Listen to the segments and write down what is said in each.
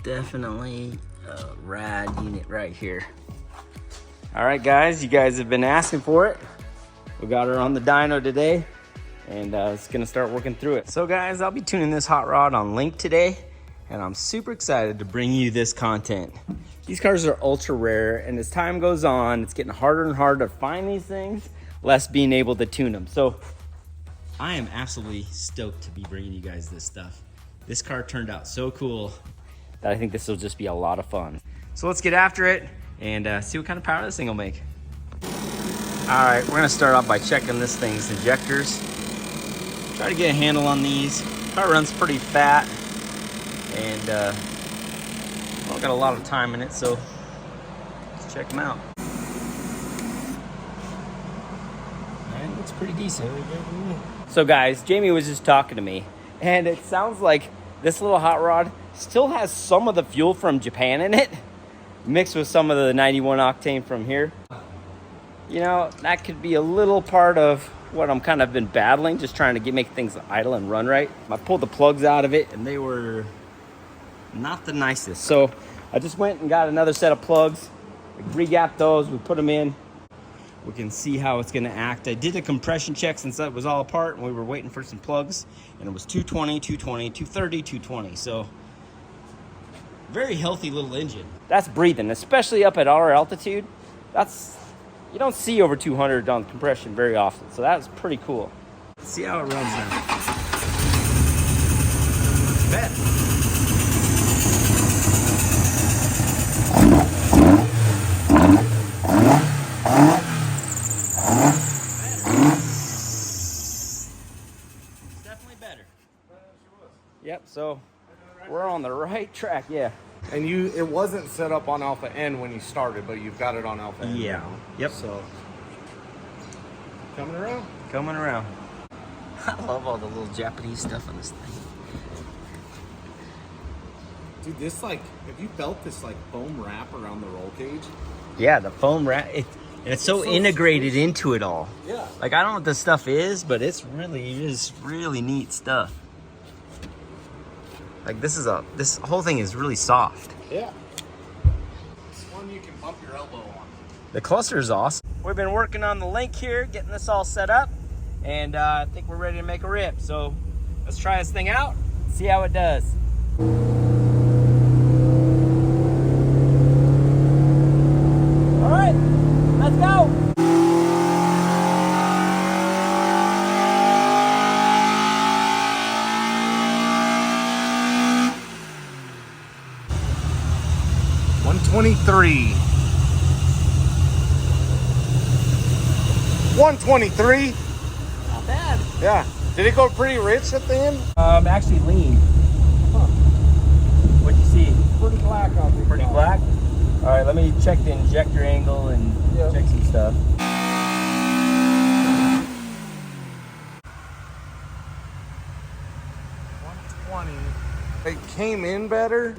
Definitely a rad unit right here. All right, guys, you guys have been asking for it. We got her on the dyno today, and it's gonna start working through it. So guys, I'll be tuning this hot rod on Link today, and I'm super excited to bring you this content. These cars are ultra rare, and as time goes on, it's getting harder and harder to find these things, less being able to tune them. So I am absolutely stoked to be bringing you guys this stuff. This car turned out so cool that I think this will just be a lot of fun. So let's get after it and see what kind of power this thing will make. All right, we're gonna start off by checking this thing's injectors. Try to get a handle on these. Car runs pretty fat, and well, got a lot of time in it, so let's check them out. And it looks pretty decent. So guys, Jamie was just talking to me, and it sounds like this little hot rod still has some of the fuel from Japan in it, mixed with some of the 91 octane from here. You know, that could be a little part of what I'm kind of been battling, just trying to make things idle and run right. I pulled the plugs out of it, and they were not the nicest. So I just went and got another set of plugs. We regapped those, we put them in. We can see how it's gonna act. I did a compression check since that was all apart, and we were waiting for some plugs, and it was 220, 220, 230, 220. So very healthy little engine. That's breathing, especially up at our altitude. You don't see over 200 on compression very often, so that was pretty cool. Let's see how it runs now. Bet. It's definitely better. Yep, so we're on the right track, yeah. And it wasn't set up on Alpha N when you started, but you've got it on Alpha N. Yeah. Now. Yep. So coming around. Coming around. I love all the little Japanese stuff on this thing. Dude, this have you felt this foam wrap around the roll cage? Yeah, the foam wrap. It's so integrated into it all. Yeah. Like, I don't know what this stuff is, but it is really neat stuff. Like, this whole thing is really soft. Yeah. This one you can bump your elbow on. The cluster is awesome. We've been working on the Link here, getting this all set up, and I think we're ready to make a rip. So let's try this thing out, see how it does. All right, let's go. $123. 123. Not bad. Yeah. Did it go pretty rich at the end? Actually lean. Huh. What'd you see? Pretty black on the Pretty black? All right, let me check the injector angle and check some stuff. 120. It came in better,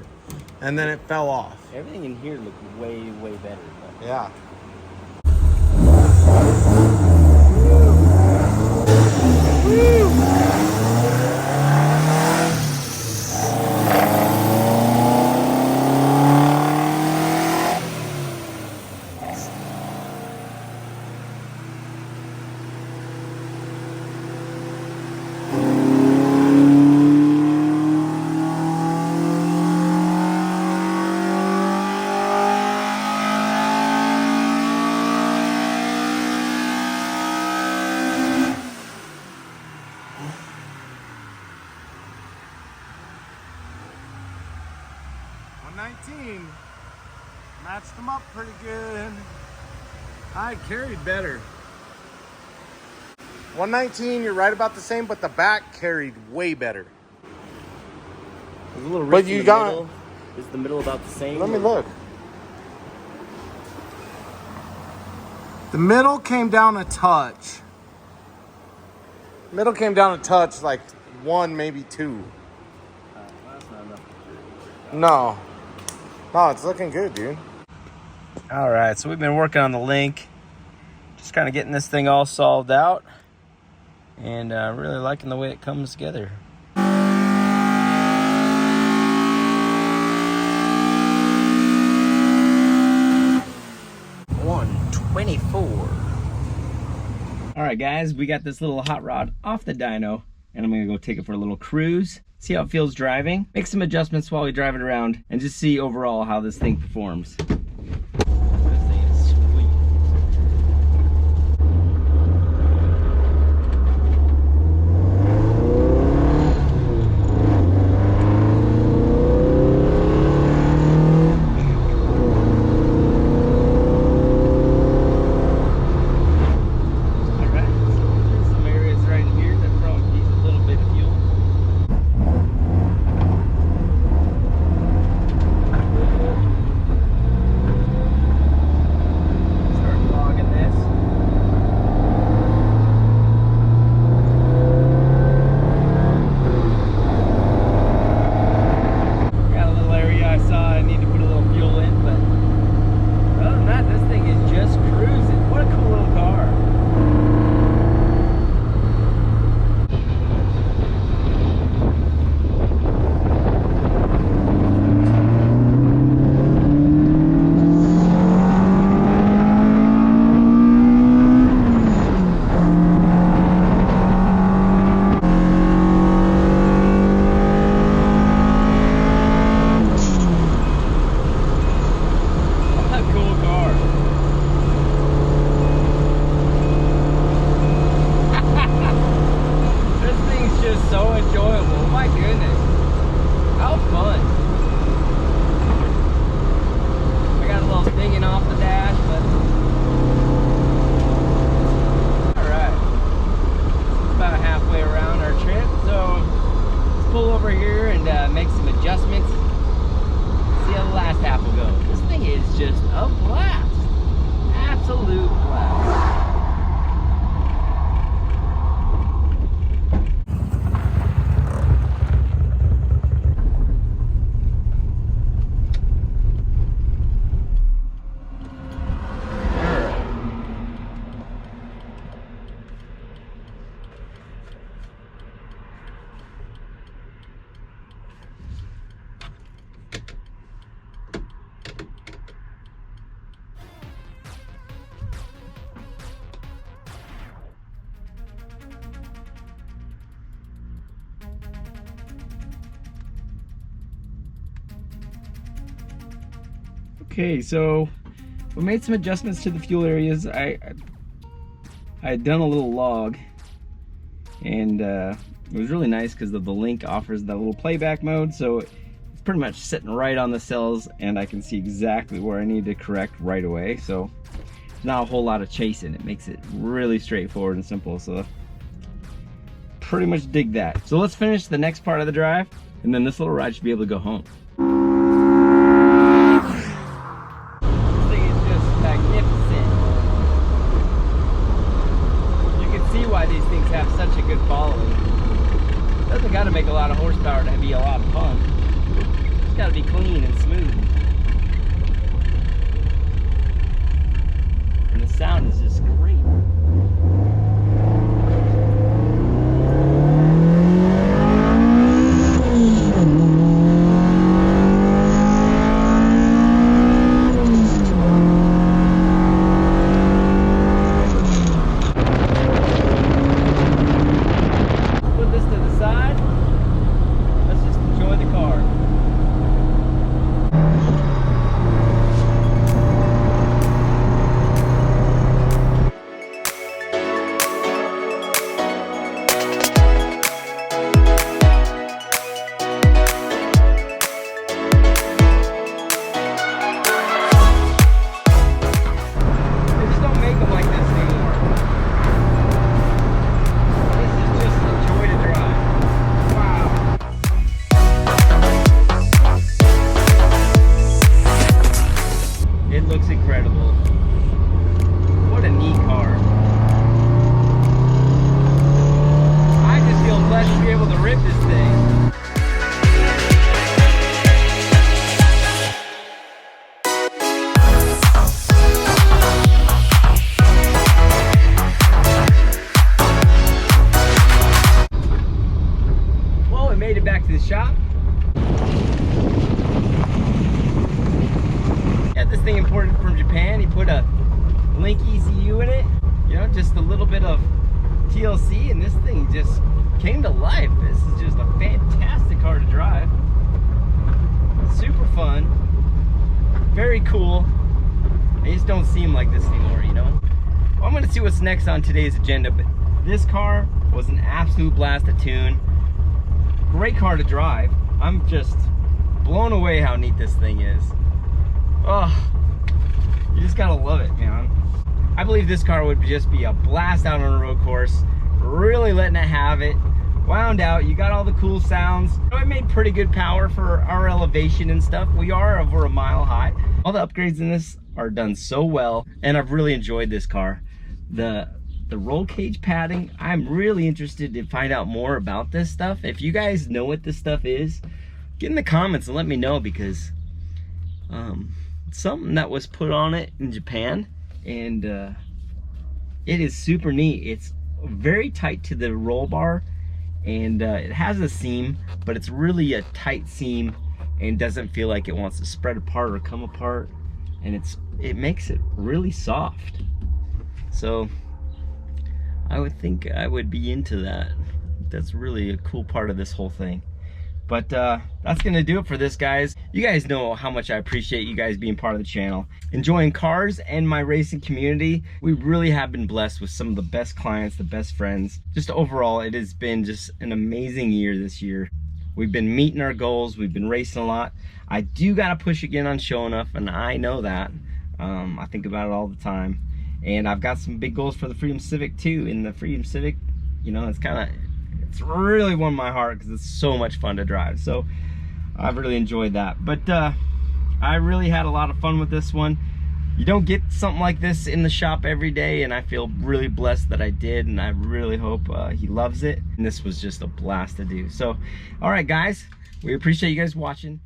and then it fell off. Everything in here looked way, way better. But. Yeah. Matched them up pretty good. I carried better. 119, you're right about the same, but the back carried way better. There's a little But rift you in the got- middle. Is the middle about the same? Let me look. The middle came down a touch. Middle came down a touch, like 1, maybe 2. That's not enough. No. No, it's looking good, dude. All right, so we've been working on the link, just kind of getting this thing all solved out, and really liking the way it comes together. 124. All right, guys, we got this little hot rod off the dyno, and I'm gonna go take it for a little cruise, see how it feels driving, make some adjustments while we drive it around, and just see overall how this thing performs. This thing is sweet. Okay, so we made some adjustments to the fuel areas. I had done a little log, and it was really nice because the link offers that little playback mode, so it's pretty much sitting right on the cells, and I can see exactly where I need to correct right away. So not a whole lot of chasing. It makes it really straightforward and simple. So pretty much dig that. So let's finish the next part of the drive, and then this little ride should be able to go home. Why these things have such a good following. Doesn't got to make a lot of horsepower to be a lot of fun. It's got to be clean and smooth. And the sound is just great. made it back to the shop. Got this thing imported from Japan. He put a Link ECU in it, you know, just a little bit of TLC, and this thing just came to life. This is just a fantastic car to drive. Super fun, very cool. They just don't seem like this anymore, you know. Well, I'm gonna see what's next on today's agenda, but this car was an absolute blast to tune. Great car to drive. I'm just blown away how neat this thing is. Oh, you just gotta love it, man. I believe this car would just be a blast out on a road course. Really letting it have it. Wound out, you got all the cool sounds. It made pretty good power for our elevation and stuff. We are over a mile high. All the upgrades in this are done so well, and I've really enjoyed this car. The roll cage padding, I'm really interested to find out more about this stuff. If you guys know what this stuff is, get in the comments and let me know, because something that was put on it in Japan, and it is super neat. It's very tight to the roll bar, and it has a seam, but it's really a tight seam and doesn't feel like it wants to spread apart or come apart, and it makes it really soft. So I would think I would be into that. That's really a cool part of this whole thing. But that's gonna do it for this, guys. You guys know how much I appreciate you guys being part of the channel, enjoying cars and my racing community. We really have been blessed with some of the best clients, the best friends. Just overall, it has been just an amazing year this year. We've been meeting our goals. We've been racing a lot. I do gotta push again on Show Enough, and I know that. I think about it all the time. And I've got some big goals for the Freedom Civic too. In the Freedom Civic, you know, it's really won my heart because it's so much fun to drive. So I've really enjoyed that. But I really had a lot of fun with this one. You don't get something like this in the shop every day, and I feel really blessed that I did, and I really hope he loves it. And this was just a blast to do. So, all right, guys, we appreciate you guys watching.